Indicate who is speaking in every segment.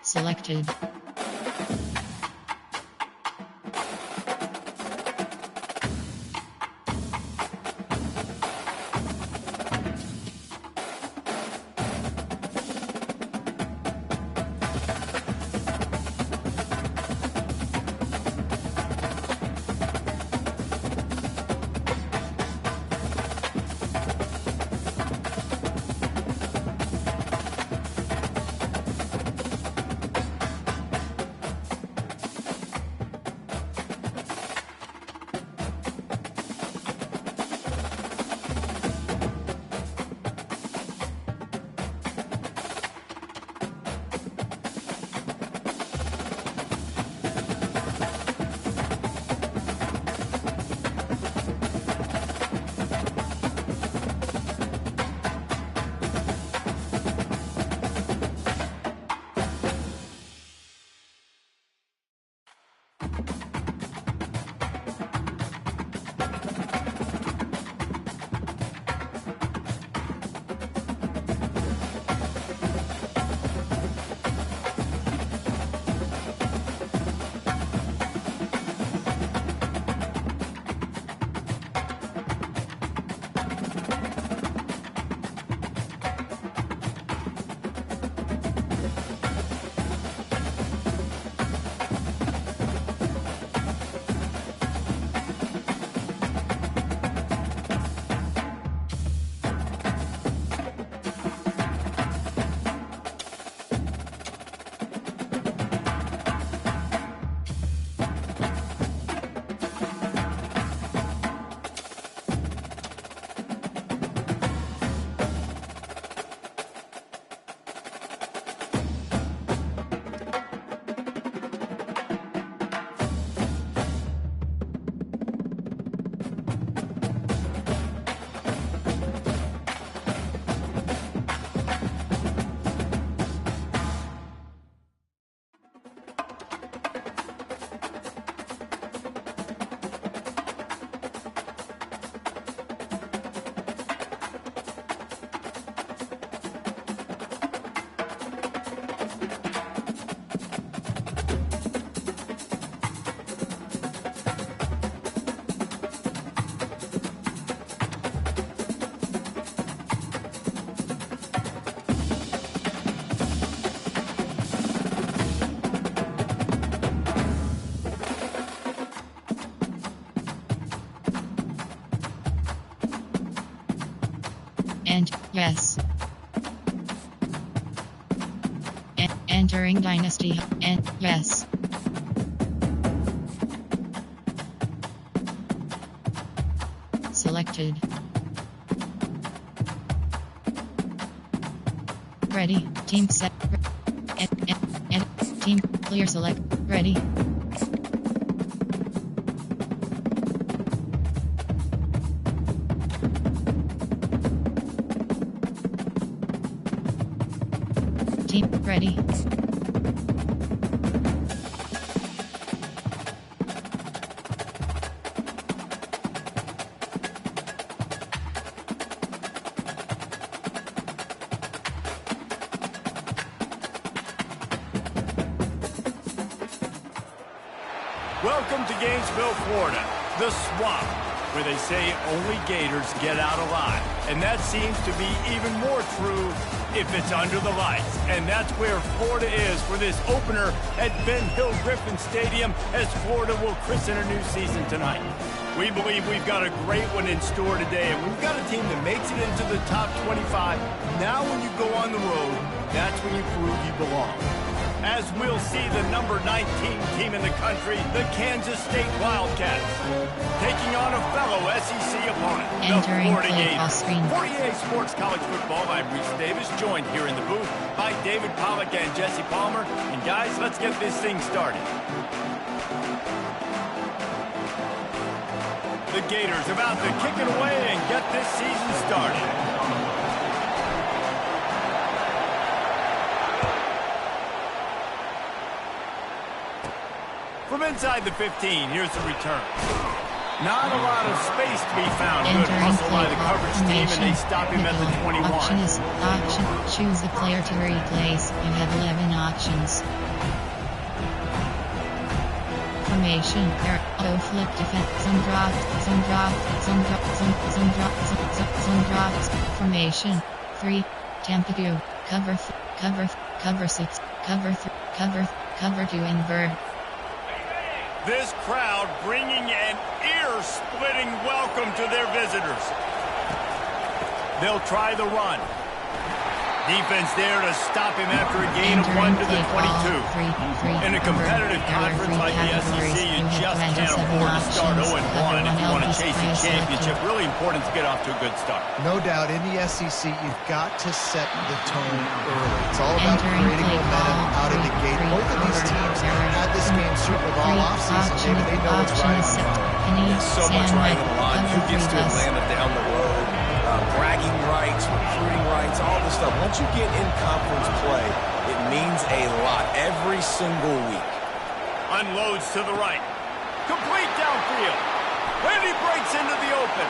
Speaker 1: Selected. And, yes. Entering Dynasty, and, yes. Selected. Ready, team set, and, team, clear select, ready. Team, ready.
Speaker 2: Welcome to Gainesville, Florida, the swamp, where they say only Gators get out alive. And that seems to be even more true if it's under the lights. And that's where Florida is for this opener at Ben Hill Griffin Stadium as Florida will christen a new season tonight. We believe we've got a great one in store today, and we've got a team that makes it into the top 25. Now when you go on the road, that's when you prove you belong. As we'll see the number 19 team in the country, the Kansas State Wildcats, taking on a fellow SEC opponent, the Florida Gators. 48 Sports College Football by Reese Davis, joined here in the booth by David Pollack and Jesse Palmer. And guys, let's get this thing started. The Gators about to kick it away and get this season started. From inside the 15, here's the return. Not a lot of space to be found. Good hustle by the coverage team, and they stop him at the 21.
Speaker 1: Option is option, Choose the player to replace. You have 11 options. Formation, auto flip defense, some drops, formation, 3, Tampadu, cover 6, cover 2 invert.
Speaker 2: This crowd bringing an ear-splitting welcome to their visitors. They'll try the run. Defense there to stop him after a gain of 1 to the 22. In a competitive conference like the SEC, you just can't afford to start 0-1 if you want to chase a championship. Really important to get off to a good start.
Speaker 3: No doubt, in the SEC, you've got to set the tone early. It's all about creating momentum out of the gate. Both of these teams had this game circled all offseason. David, they know what's right.
Speaker 4: There's so much riding on the line. Who gets to Atlanta down the road? Bragging rights, recruiting rights, all this stuff. Once you get in conference play, it means a lot every single week.
Speaker 2: Unloads to the right. Complete downfield. And he breaks into the open.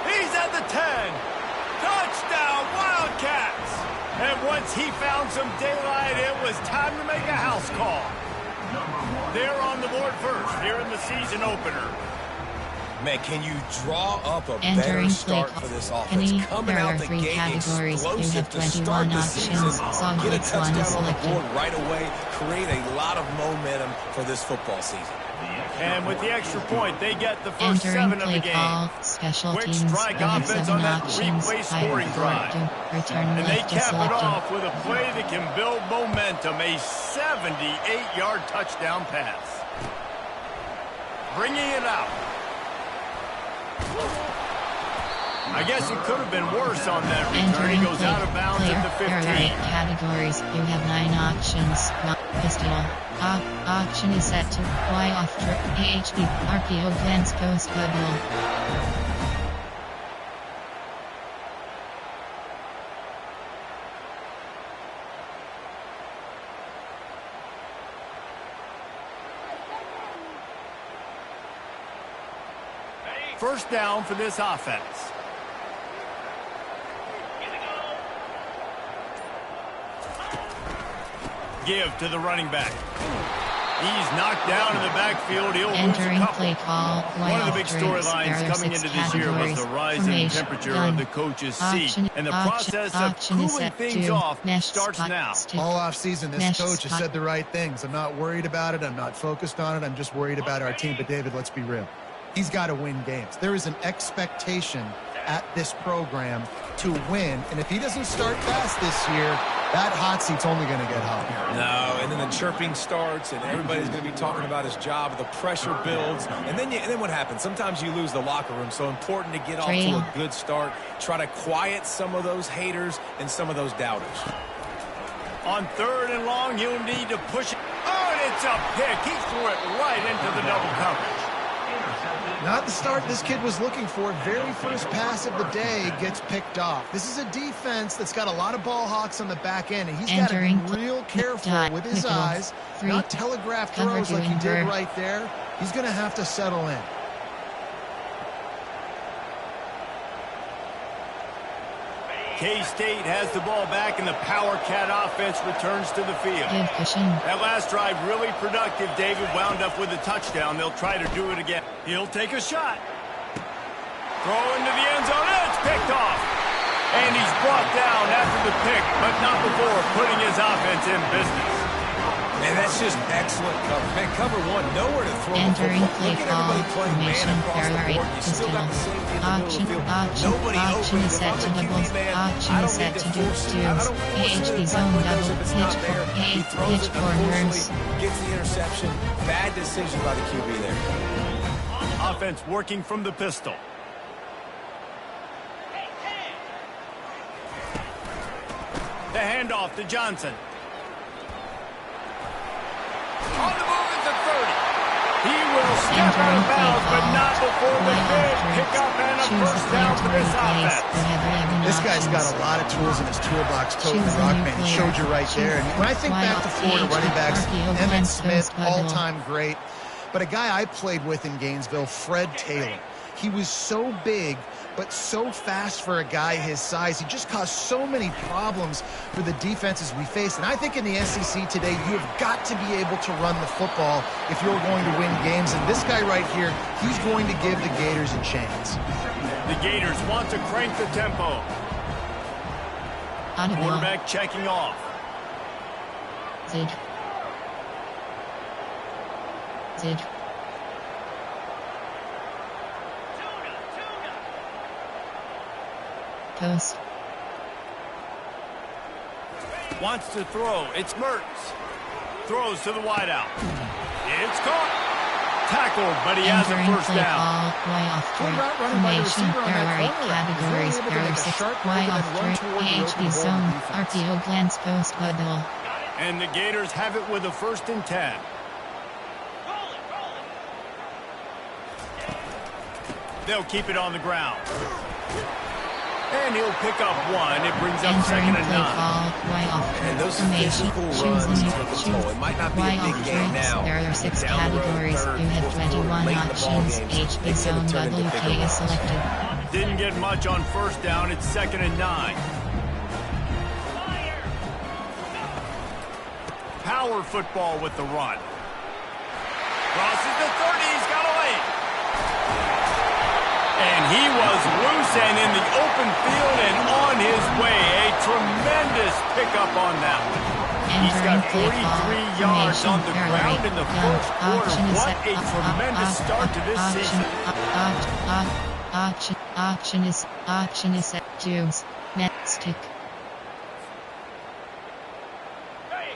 Speaker 2: He's at the 10. Touchdown, Wildcats. And once he found some daylight, it was time to make a house call. They're on the board first here in the season opener.
Speaker 4: Man, can you draw up a better start for this offense? Coming out the gate explosive to start the season. Get a touchdown on the board right away. Create a lot of momentum for this football season.
Speaker 2: And with the extra point, they get the first 7 of the game.
Speaker 1: Special
Speaker 2: Quick
Speaker 1: teams,
Speaker 2: strike offense on that three-play scoring drive. And they cap it off with a play that can build momentum, a 78-yard touchdown pass. Bringing it out. I guess it could have been worse on that return. He goes out of bounds at the 15.
Speaker 1: Categories. You have 9 options. Pistol. Option is set to Y off trip. AHD. RPO glance post bubble.
Speaker 2: First down for this offense. Give to the running back. He's knocked down in the backfield. He'll lose a couple.
Speaker 1: Play call.
Speaker 2: One of the big storylines coming into this year was the rising temperature of the coach's seat. And the process of cooling things off starts now.
Speaker 3: All offseason, this coach has said the right things. I'm not worried about it. I'm not focused on it. I'm just worried about our team. But, David, let's be real. He's got to win games. There is an expectation at this program to win. And if he doesn't start fast this year, that hot seat's only going to get hot.
Speaker 4: No, and then the chirping starts, and everybody's going to be talking about his job. The pressure builds, and then what happens? Sometimes you lose the locker room. So important to get off to a good start. Try to quiet some of those haters and some of those doubters.
Speaker 2: On 3rd and long, he'll need to push it. Oh, and it's a pick. He threw it right into the double coverage.
Speaker 3: Not the start this kid was looking for. Very first pass of the day gets picked off. This is a defense that's got a lot of ball hawks on the back end, and he's got to be real careful with his eyes, not telegraph throws like he did right there. He's going to have to settle in.
Speaker 2: K-State has the ball back, and the Power Cat offense returns to the field. That last drive really productive. David wound up with a touchdown. They'll try to do it again. He'll take a shot. Throw into the end zone. It's picked off. And he's brought down after the pick, but not before putting his offense in business.
Speaker 4: And that's just excellent cover. Man, cover one, nowhere to throw the football. Look at everybody playing man across the board. You still got the safety in the middle of the field. Nobody open.
Speaker 1: Is set to double. Option is set to do twos. AHD zone double. Pitch corners.
Speaker 4: Gets the interception. Bad decision by the QB there.
Speaker 2: Offense working from the pistol. The handoff to Johnson. On the move at the 30. He will step out of bounds, but not before the big pickup and a first down for this offense.
Speaker 3: This guy's got a lot of tools in his toolbox, Toby Rockman. He showed you right there. And when I think back to Florida running backs, Emmitt Smith, all-time great. But a guy I played with in Gainesville, Fred Taylor. He was so big, but so fast for a guy his size. He just caused so many problems for the defenses we faced. And I think in the SEC today, you have got to be able to run the football if you're going to win games. And this guy right here, he's going to give the Gators a chance.
Speaker 2: The Gators want to crank the tempo. Quarterback checking off.
Speaker 1: Zid. Coast.
Speaker 2: Wants to throw. It's Mertz. Throws to the wideout. It's caught. Tackled, but he has a first down.
Speaker 1: Y off formation. There are 8 categories. There are 6. Y off AHD zone. RPO glance post huddle.
Speaker 2: And the Gators have it with a 1st and 10. They'll keep it on the ground. And he'll pick up 1. It brings up 2nd and 9.
Speaker 4: And those physical runs take a toll. It might not be a big game now.
Speaker 1: There are 6 categories. You have 21 options. HB zone WK is selected.
Speaker 2: Didn't get much on 1st down. It's 2nd and 9. Power football with the run. Crosses the 30. He's got away. And he was loose and in the open field and on his way. A tremendous pickup on that one. He's got 43 yards on the ground in the first quarter. What a tremendous start to this season.
Speaker 1: Option is set. Juice. Net stick.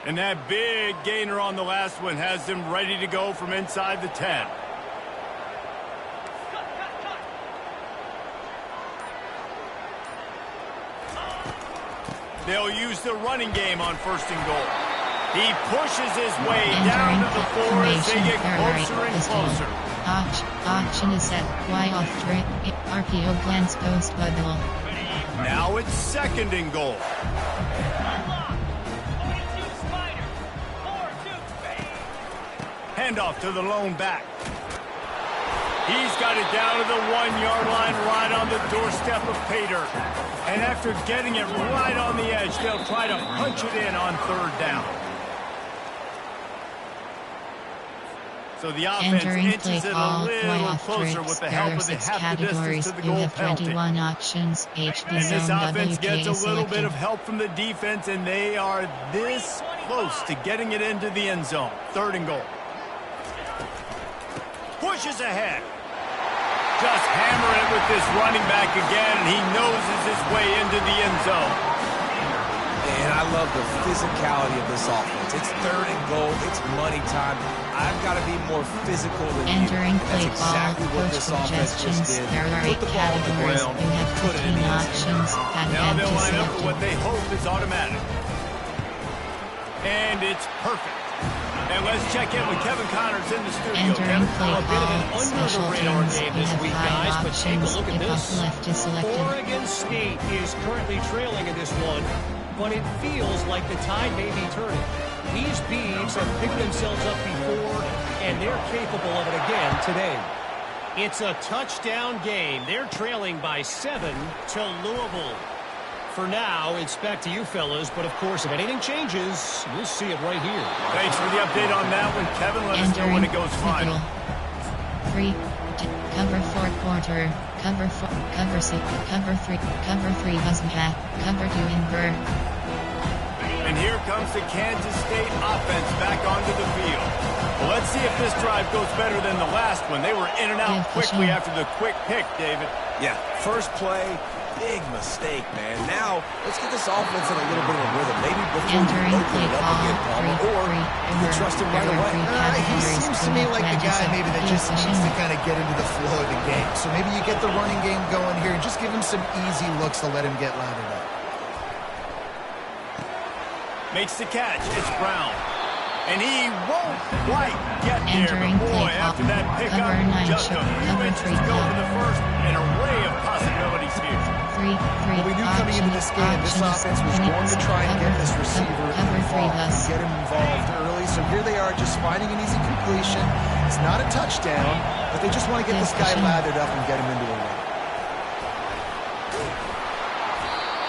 Speaker 2: And that big gainer on the last one has him ready to go from inside the 10. They'll use the running game on 1st and goal. He pushes his way down to the floor as they get closer and closer.
Speaker 1: Option is set. Y off RPO glance post huddle.
Speaker 2: Now it's 2nd and goal. Handoff to the lone back. He's got it down to the 1-yard line right on the doorstep of Pater. And after getting it right on the edge, they'll try to punch it in on 3rd down. So the offense inches it a little closer with the help of the half the distance to the goal penalty.
Speaker 1: 21 options. HB
Speaker 2: and this
Speaker 1: zone
Speaker 2: offense
Speaker 1: WK
Speaker 2: gets a little
Speaker 1: selected.
Speaker 2: bit of help from the defense, and they are this close to getting it into the end zone. 3rd and goal. Pushes ahead. Just hammering it with this running back again, and he noses his way into the end zone.
Speaker 4: And I love the physicality of this offense. It's 3rd and goal. It's money time. I've got to be more physical than
Speaker 1: Entering
Speaker 4: you. That's
Speaker 1: play
Speaker 4: exactly
Speaker 1: ball,
Speaker 4: what
Speaker 1: coach
Speaker 4: this offense just
Speaker 1: suggestions.
Speaker 4: did.
Speaker 1: There are 8
Speaker 4: Put the ball on the
Speaker 1: categories.
Speaker 4: ground,
Speaker 1: You have
Speaker 4: put it in
Speaker 1: 15
Speaker 4: the end zone.
Speaker 1: options.
Speaker 2: Now they'll line up for what
Speaker 1: Selected.
Speaker 2: they hope is automatic. And it's perfect. And let's check in with Kevin Connors in the studio.
Speaker 1: Entering
Speaker 2: Kevin,
Speaker 1: play
Speaker 5: A bit of an
Speaker 1: ball, special
Speaker 5: under-the-radar
Speaker 1: teams.
Speaker 5: game
Speaker 1: You
Speaker 5: this
Speaker 1: have
Speaker 5: week,
Speaker 1: 5
Speaker 5: guys, but take a
Speaker 1: options.
Speaker 5: look at
Speaker 1: If
Speaker 5: this.
Speaker 1: off left is selected.
Speaker 5: Oregon State is currently trailing in this one, but it feels like the tide may be turning. These Beavs have picked themselves up before, and they're capable of it again today. It's a touchdown game. They're trailing by 7 to Louisville. For now, it's back to you fellas, but of course, if anything changes, we'll see it right here.
Speaker 2: Thanks for the update on that one, Kevin. Let us know when it goes final.
Speaker 1: 3, cover 4 quarter, cover 4, cover 6, cover 3, cover 3 doesn't back, cover 2 invert.
Speaker 2: And here comes the Kansas State offense back onto the field. Well, let's see if this drive goes better than the last one. They were in and out quickly after the quick pick, David.
Speaker 4: Yeah, first play, big mistake, man. Now, let's get this offense in a little bit of a rhythm. Maybe before you
Speaker 1: Entering
Speaker 4: open
Speaker 1: play
Speaker 4: it up
Speaker 1: ball,
Speaker 4: again, Palmer, or you can trust him right away.
Speaker 3: He seems to me like the guy maybe that just needs to kind of get into the flow of the game. So maybe you get the running game going here and just give him some easy looks to let him get lathered up.
Speaker 2: Makes the catch. It's Brown. And he won't quite get there.
Speaker 1: Entering
Speaker 2: But boy,
Speaker 1: play
Speaker 2: after
Speaker 1: clock.
Speaker 2: that pickup,
Speaker 1: Cover 9
Speaker 2: just a
Speaker 1: show.
Speaker 2: few
Speaker 1: Cover
Speaker 2: inches
Speaker 1: 3
Speaker 2: to go
Speaker 1: clock.
Speaker 2: for the first. An array of possibilities here.
Speaker 1: 3,
Speaker 3: Well, we knew coming into this game, this offense was going to try and get this receiver involved, get him involved early. So here they are just finding an easy completion. It's not a touchdown, but
Speaker 4: but they just want to get this guy lathered up and get him into a run.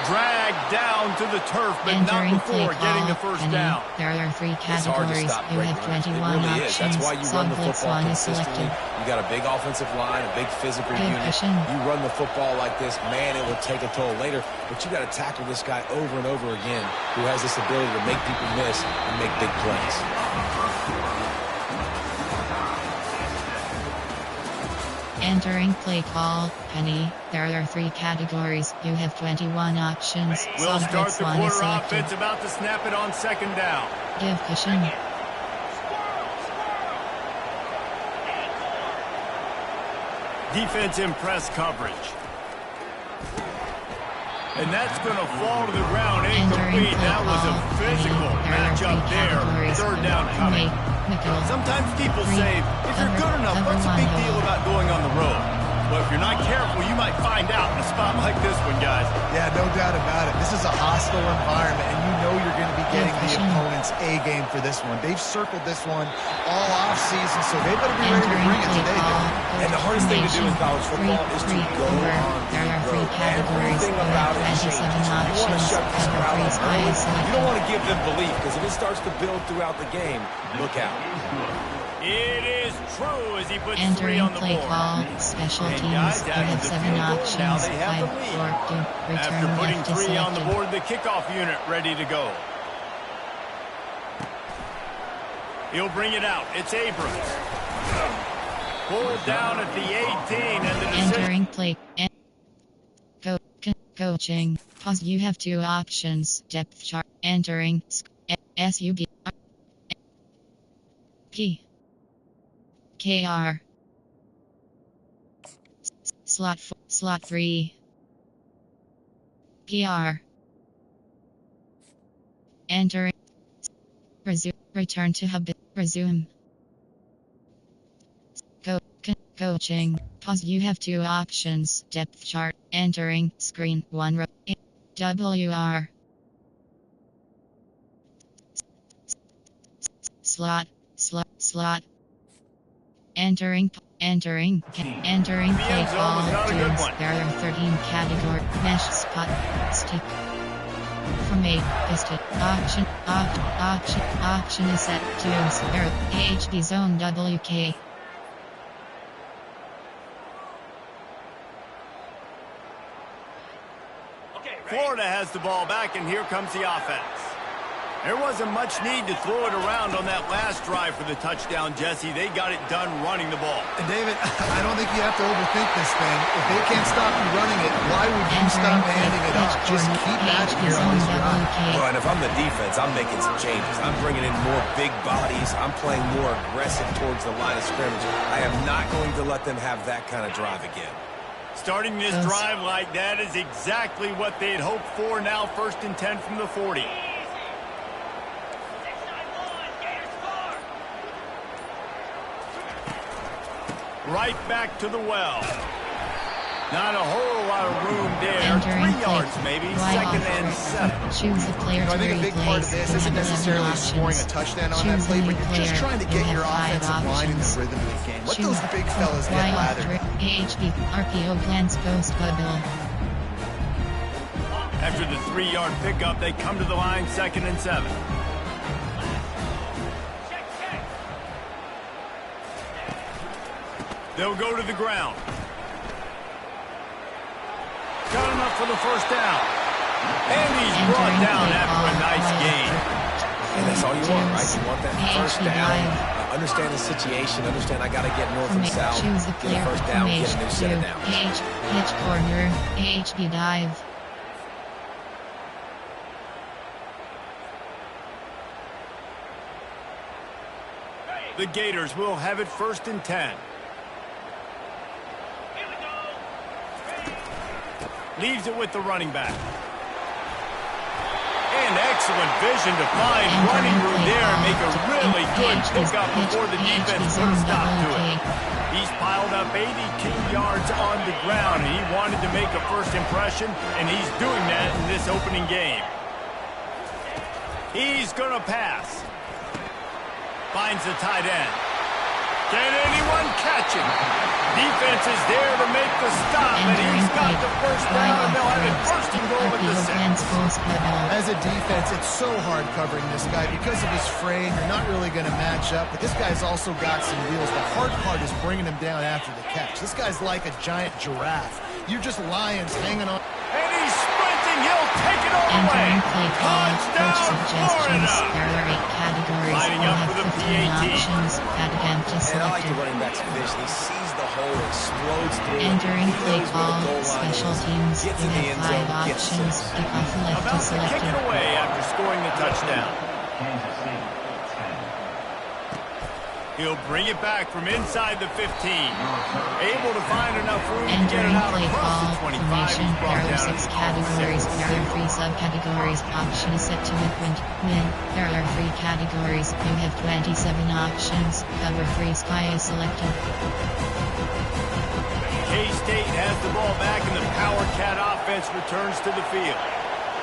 Speaker 2: Dragged down to the turf, but not before getting the first down.
Speaker 1: There are 3 categories. You have 21 options.
Speaker 4: That's why you run the football
Speaker 1: consistently.
Speaker 4: You got a big offensive line, a big physical unit. You run the football like this, man, it will take a toll later. But you got to tackle this guy over and over again, who has this ability to make people miss and make big plays.
Speaker 1: Entering play call, Penny. There are 3 categories. You have 21 options.
Speaker 2: We'll start the quarter off. It's about to snap it on second down.
Speaker 1: Give cushion.
Speaker 2: Defense in press coverage. And that's going to fall to the ground. Incomplete. That was a physical matchup there. Third down coming. Sometimes people say, if you're good enough, what's a big deal about going on the road? Well, if you're not careful, you might find out in a spot like this one, guys.
Speaker 3: Yeah, no doubt about it. This is a hostile environment, and you know you're going to be getting the opponent's A game for this one. They've circled this one all offseason, so they better be ready to bring it today.
Speaker 4: And the hardest thing to do in college football is to go on.
Speaker 1: There are 3 categories. You have 27 options.
Speaker 4: You don't want to give them belief, because if it starts to build throughout the game, look out.
Speaker 2: It is true as he puts 3
Speaker 1: Entering
Speaker 2: on the
Speaker 1: play
Speaker 2: board.
Speaker 1: call, special teams. You have 7 options.
Speaker 2: Now they have
Speaker 1: 5,
Speaker 2: the
Speaker 1: 4, 2, return
Speaker 2: After putting
Speaker 1: left
Speaker 2: 3 on the
Speaker 1: selected.
Speaker 2: board, the kickoff unit ready to go. He'll bring it out. It's Abrams. Pulled down at the 18, and the decision.
Speaker 1: Entering play. Coaching. Pause. You have 2 options. Depth chart. Entering. SUB. P. KR. Slot 3. PR. Entering. Return to hub. Resume. Coaching. Pause. You have 2 options. Depth chart. Entering. Screen 1 row. WR. Slot. Entering play call. Dunes. There are 13 category. Mesh spot. Stick. Formate. Piston. Option is set. Dunes. Arrow. HD zone WK.
Speaker 2: Florida has the ball back, and here comes the offense. There wasn't much need to throw it around on that last drive for the touchdown, Jesse. They got it done running the ball.
Speaker 3: And David, I don't think you have to overthink this thing. If they can't stop you running it, why would you stop handing it off? Just keep at it here on this drive.
Speaker 4: Well, and if I'm the defense, I'm making some changes. I'm bringing in more big bodies. I'm playing more aggressive towards the line of scrimmage. I am not going to let them have that kind of drive again.
Speaker 2: Starting this drive like that is exactly what they had hoped for. Now 1st and 10 from the 40. Right back to the well. Not a whole lot of room there. 3 yards maybe. 2nd and 7.
Speaker 1: Choose a player to
Speaker 3: I think a big part of this isn't necessarily scoring a touchdown on that play, but you're just trying to get your offensive line in the rhythm of the game. Let those big fellas get lathered.
Speaker 1: AHB, RPO, glance, post, bubble.
Speaker 2: After the 3-yard pickup, they come to the line, 2nd and 7. They'll go to the ground. Got enough for the first down. And he's brought down after a nice gain.
Speaker 4: And that's all you want, right? You want that first down. Understand the situation. Understand I got to get north and south. Get a first down, get a new set of downs.
Speaker 1: Pitch corner, AHB dive.
Speaker 2: The Gators will have it 1st and 10. Leaves it with the running back. And excellent vision to find running room there and make a really good pickup before the defense put a stop to it. He's piled up 82 yards on the ground, and he wanted to make a first impression, and he's doing that in this opening game. He's going to pass. Finds the tight end. Can anyone catch him? Defense is there to make the stop, and he's got the first down, and they'll have it first and goal at the 6.
Speaker 3: As a defense, it's so hard covering this guy because of his frame. You're not really going to match up, but this guy's also got some wheels. The hard part is bringing him down after the catch. This guy's like a giant giraffe. You're just lions hanging on.
Speaker 2: And he's sprinting. He'll take it all the way. Touchdown, Florida.
Speaker 1: There are 8 categories.
Speaker 2: Lining up for the PAT.
Speaker 1: Options.
Speaker 4: And I like the running back's vision. He sees the hole, explodes through it.
Speaker 1: Entering play call, special teams. You have 5 options. Kickoff left to
Speaker 2: About to
Speaker 1: selected.
Speaker 2: kick it away after scoring the touchdown. He'll bring it back from inside the 15. Able to find enough room to get it
Speaker 1: Entering
Speaker 2: out
Speaker 1: play
Speaker 2: across
Speaker 1: call,
Speaker 2: the 25.
Speaker 1: formation.
Speaker 2: He's brought
Speaker 1: There are
Speaker 2: down
Speaker 1: 6
Speaker 2: at
Speaker 1: categories.
Speaker 2: 6.
Speaker 1: There are 3 subcategories. Option is set to win. There are 3 categories. You have 27 options. Cover 3 sky is selected.
Speaker 2: K-State has the ball back, and the Power Cat offense returns to the field.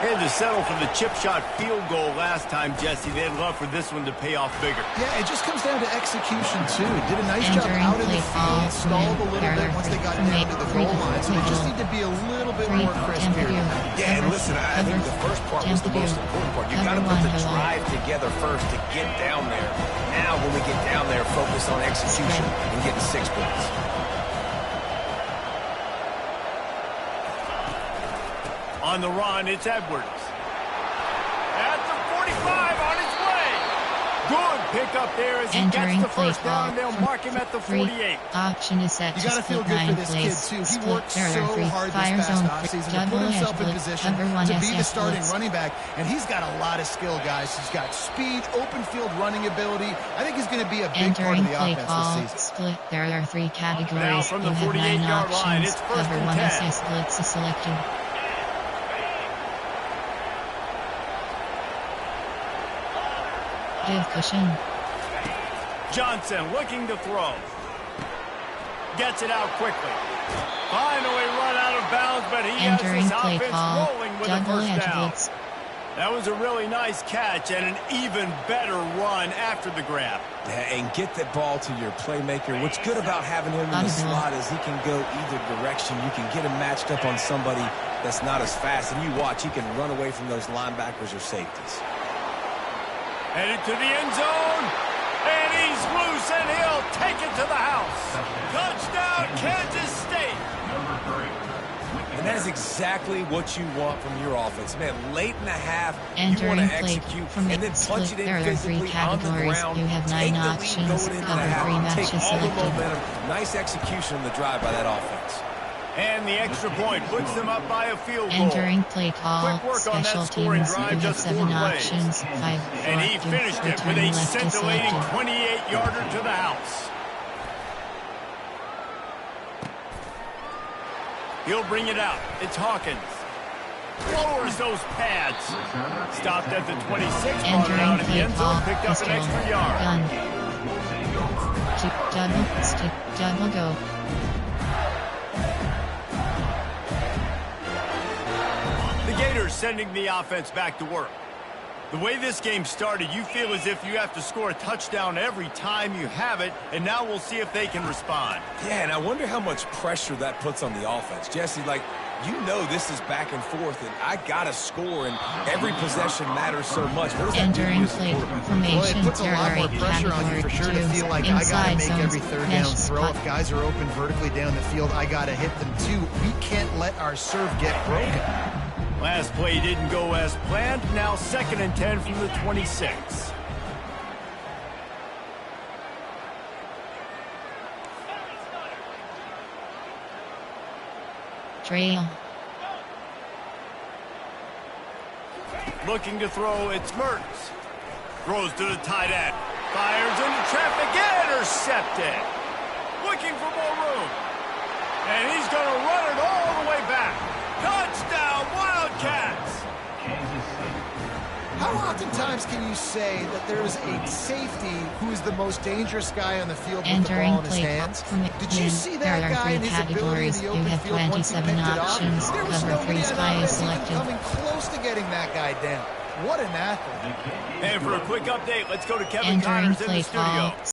Speaker 2: Had to settle for the chip shot field goal last time, Jesse. They'd love for this one to pay off bigger.
Speaker 3: Yeah, it just comes down to execution, too. Did a nice job out in the field, stalled a little bit once they got down to the goal line, so they just need to be a little bit more crisp here.
Speaker 4: Yeah, and listen, I think the first part was the most important part. You got to put the drive together first to get down there. Now, when we get down there, focus on execution and getting 6 points.
Speaker 2: On the run, it's Edwards. At the 45, on his way. Good pickup there as he gets the first down. They'll mark him at the 48.
Speaker 1: Option is set
Speaker 3: You got to feel good for this kid, too. He worked so hard this past offseason to put himself in position to be the starting running back, and he's got a lot of skill, guys. He's got speed, open field running ability. I think he's going to be a big part of the offense this season.
Speaker 1: Split. There are 3 categories.
Speaker 2: Now from the
Speaker 1: you have 9
Speaker 2: 48-yard line,
Speaker 1: options.
Speaker 2: it's first
Speaker 1: Cover
Speaker 2: and
Speaker 1: 1
Speaker 2: 10.
Speaker 1: SS splits is selected. Give cushion.
Speaker 2: Johnson looking to throw. Gets it out quickly. Finally run out of bounds, but he has
Speaker 1: Entering
Speaker 2: his
Speaker 1: play
Speaker 2: offense
Speaker 1: call.
Speaker 2: rolling with a
Speaker 1: Double
Speaker 2: first
Speaker 1: edge
Speaker 2: down.
Speaker 1: blitz.
Speaker 2: That was a really nice catch and an even better run after the grab.
Speaker 4: Yeah, and get that ball to your playmaker. What's good about having him in the slot is he can go either direction. You can get him matched up on somebody that's not as fast, and you watch, he can run away from those linebackers or safeties.
Speaker 2: Headed to the end zone, and he's loose, and he'll take it to the house. Touchdown, Kansas State.
Speaker 4: And that is exactly what you want from your offense. Man, late in the half, you
Speaker 1: Entering
Speaker 4: want to
Speaker 1: play
Speaker 4: execute
Speaker 1: from
Speaker 4: and then punch it in
Speaker 1: there are 3
Speaker 4: physically on the
Speaker 1: categories.
Speaker 4: ground.
Speaker 1: You have 9
Speaker 4: Take the lead
Speaker 1: options.
Speaker 4: going into the
Speaker 1: Cover 3
Speaker 4: half. Take
Speaker 1: matches
Speaker 4: all the
Speaker 1: selected.
Speaker 4: momentum. Nice execution on the drive by that offense.
Speaker 2: And the extra point puts them up by a field goal.
Speaker 1: Entering play call.
Speaker 2: Quick work on that
Speaker 1: Special
Speaker 2: scoring
Speaker 1: teams.
Speaker 2: drive,
Speaker 1: You have
Speaker 2: just
Speaker 1: 7
Speaker 2: 4 plays.
Speaker 1: options. 5, 4,
Speaker 2: And he finished it with a scintillating 28-yarder to the house. He'll bring it out. It's Hawkins. Lowers those pads. Stopped at the 26, brought it out in the end zone, picked up an extra yard.
Speaker 1: Gun. Stick, double go.
Speaker 2: The Gators sending the offense back to work. The way this game started, you feel as if you have to score a touchdown every time you have it, and now we'll see if they can respond.
Speaker 4: Yeah, and I wonder how much pressure that puts on the offense. Jesse, like, you know this is back and forth, and I got to score, and every possession matters so much. What does that do to you as a quarterback?
Speaker 3: Well, it puts a lot more pressure on you for sure to feel like I got to make every third down throw. If guys are open vertically down the field, I got to hit them too. We can't let our serve get broken.
Speaker 2: Last play didn't go as planned. Now 2nd and 10 from the 26.
Speaker 1: Trail.
Speaker 2: Looking to throw, it's Mertens. Throws to the tight end. Fires into traffic, intercepted. Looking for more room. And he's going to run it all the way back. Touchdown, Wildcats!
Speaker 3: How oftentimes can you say that there's a safety who is the most dangerous guy on the field with the ball in his hands? Did you see that guy in his ability in the open field once he picked it up? There was nobody on offense even coming close to getting that guy down. What an athlete.
Speaker 2: And for a quick update, let's go to Kevin Connors in the studio.